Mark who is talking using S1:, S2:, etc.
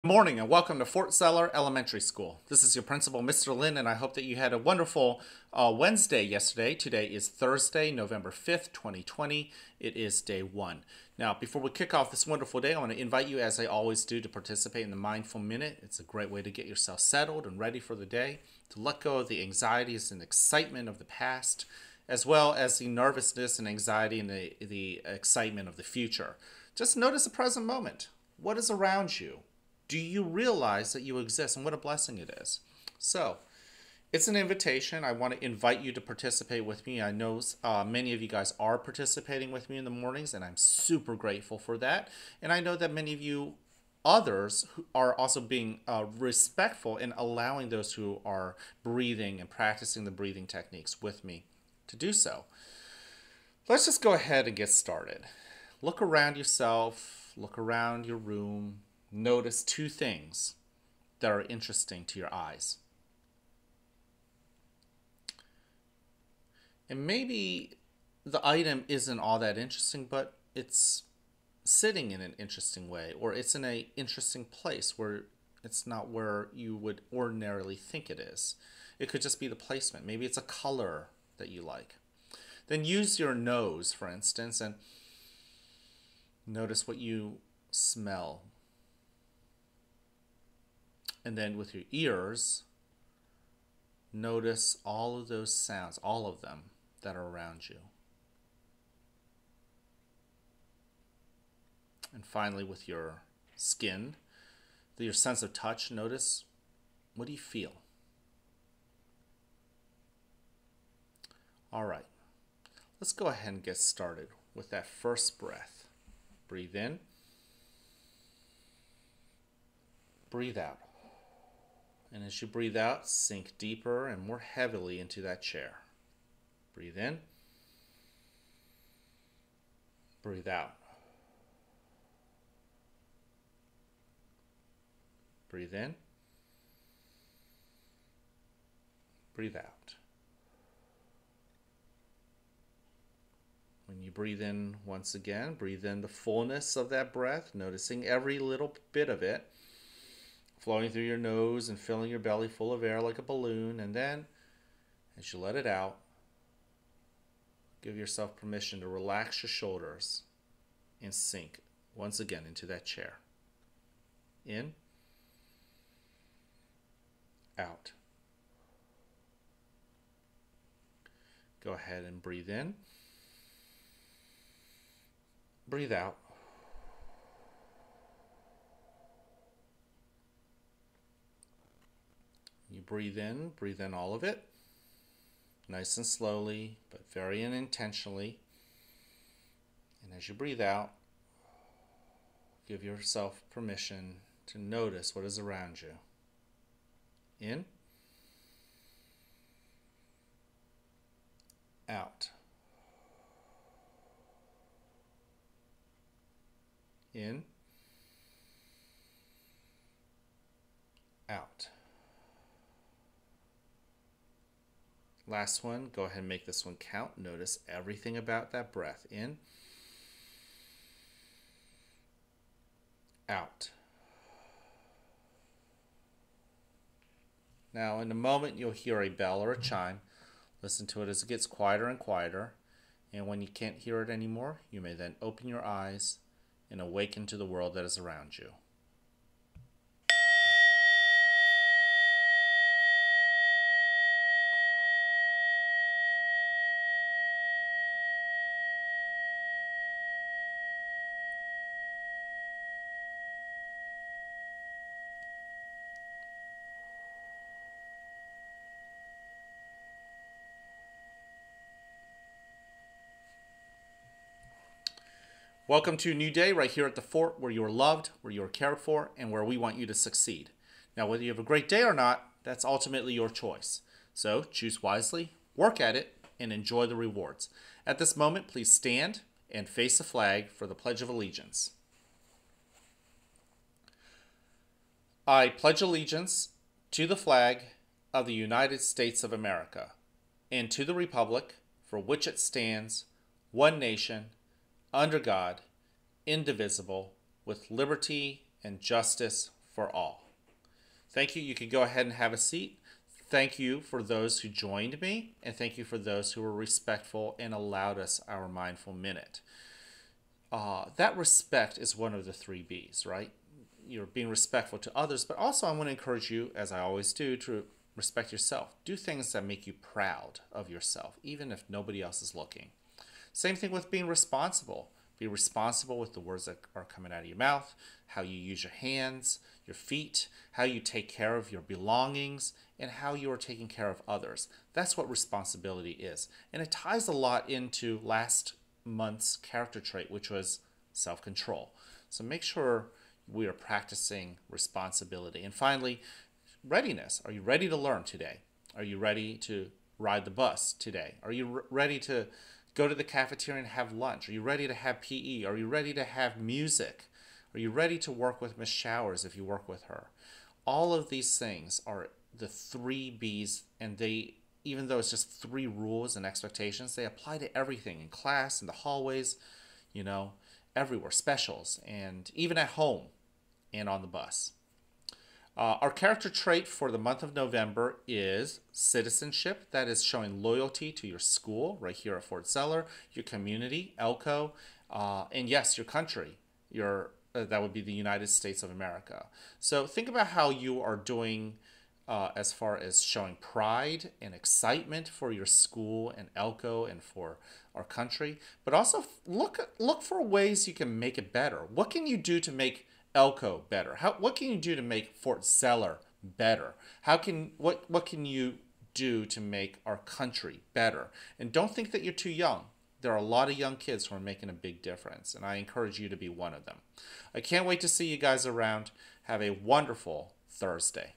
S1: Good morning and welcome to Fort Zeller Elementary School. This is your principal, Mr. Lin, and I hope that you had a wonderful Wednesday yesterday. Today is Thursday, November 5th, 2020. It is day one. Now, before we kick off this wonderful day, I want to invite you, as I always do, to participate in the Mindful Minute. It's a great way to get yourself settled and ready for the day, to let go of the anxieties and excitement of the past, as well as the nervousness and anxiety and the excitement of the future. Just notice the present moment. What is around you? Do you realize that you exist and what a blessing it is? So, it's an invitation. I want to invite you to participate with me. I know many of you guys are participating with me in the mornings, and I'm super grateful for that. And I know that many of you others who are also being respectful in allowing those who are breathing and practicing the breathing techniques with me to do so. Let's just go ahead and get started. Look around yourself, look around your room. Notice two things that are interesting to your eyes. And maybe the item isn't all that interesting, but it's sitting in an interesting way, or it's in an interesting place where it's not where you would ordinarily think it is. It could just be the placement. Maybe it's a color that you like. Then use your nose, for instance, and notice what you smell. And then with your ears, notice all of those sounds, all of them that are around you. And finally, with your skin, your sense of touch, notice, what do you feel? All right, let's go ahead and get started with that first breath. Breathe in, breathe out. And as you breathe out, sink deeper and more heavily into that chair. Breathe in. Breathe out. Breathe in. Breathe out. When you breathe in once again, breathe in the fullness of that breath, noticing every little bit of it, flowing through your nose and filling your belly full of air like a balloon. And then, as you let it out, give yourself permission to relax your shoulders and sink once again into that chair. In, out. Go ahead and breathe in. Breathe out. You breathe in all of it, nice and slowly, but very unintentionally. And as you breathe out, give yourself permission to notice what is around you. In, out. In, out. Last one, go ahead and make this one count. Notice everything about that breath. In, out. Now, in a moment, you'll hear a bell or a chime. Listen to it as it gets quieter and quieter. And when you can't hear it anymore, you may then open your eyes and awaken to the world that is around you. Welcome to a new day right here at the fort, where you are loved, where you are cared for, and where we want you to succeed. Now, whether you have a great day or not, that's ultimately your choice. So choose wisely, work at it, and enjoy the rewards. At this moment, please stand and face the flag for the Pledge of Allegiance. I pledge allegiance to the flag of the United States of America and to the republic for which it stands, one nation, under God, indivisible, with liberty and justice for all. Thank you. You can go ahead and have a seat. Thank you for those who joined me, and thank you for those who were respectful and allowed us our mindful minute. That respect is one of the three B's, right? You're being respectful to others, but also I want to encourage you, as I always do, to respect yourself. Do things that make you proud of yourself, even if nobody else is looking. Same thing with being responsible. Be responsible with the words that are coming out of your mouth, how you use your hands, your feet, how you take care of your belongings, and how you are taking care of others. That's what responsibility is. And it ties a lot into last month's character trait, which was self-control. So make sure we are practicing responsibility. And finally, readiness. Are you ready to learn today? Are you ready to ride the bus today? Are you ready to go to the cafeteria and have lunch? Are you ready to have PE? Are you ready to have music? Are you ready to work with Miss Showers if you work with her? All of these things are the three B's, and they, even though it's just three rules and expectations, they apply to everything in class, in the hallways, everywhere, specials, and even at home and on the bus. Our character trait for the month of November is citizenship. That is showing loyalty to your school right here at Fort Zeller, your community, Elko, and yes, your country, that would be the United States of America. So think about how you are doing as far as showing pride and excitement for your school and Elko and for our country, but also look for ways you can make it better. What can you do to make Elko better? What can you do to make Fort Zeller better? What can you do to make our country better? And don't think that you're too young. There are a lot of young kids who are making a big difference, and I encourage you to be one of them. I can't wait to see you guys around. Have a wonderful Thursday.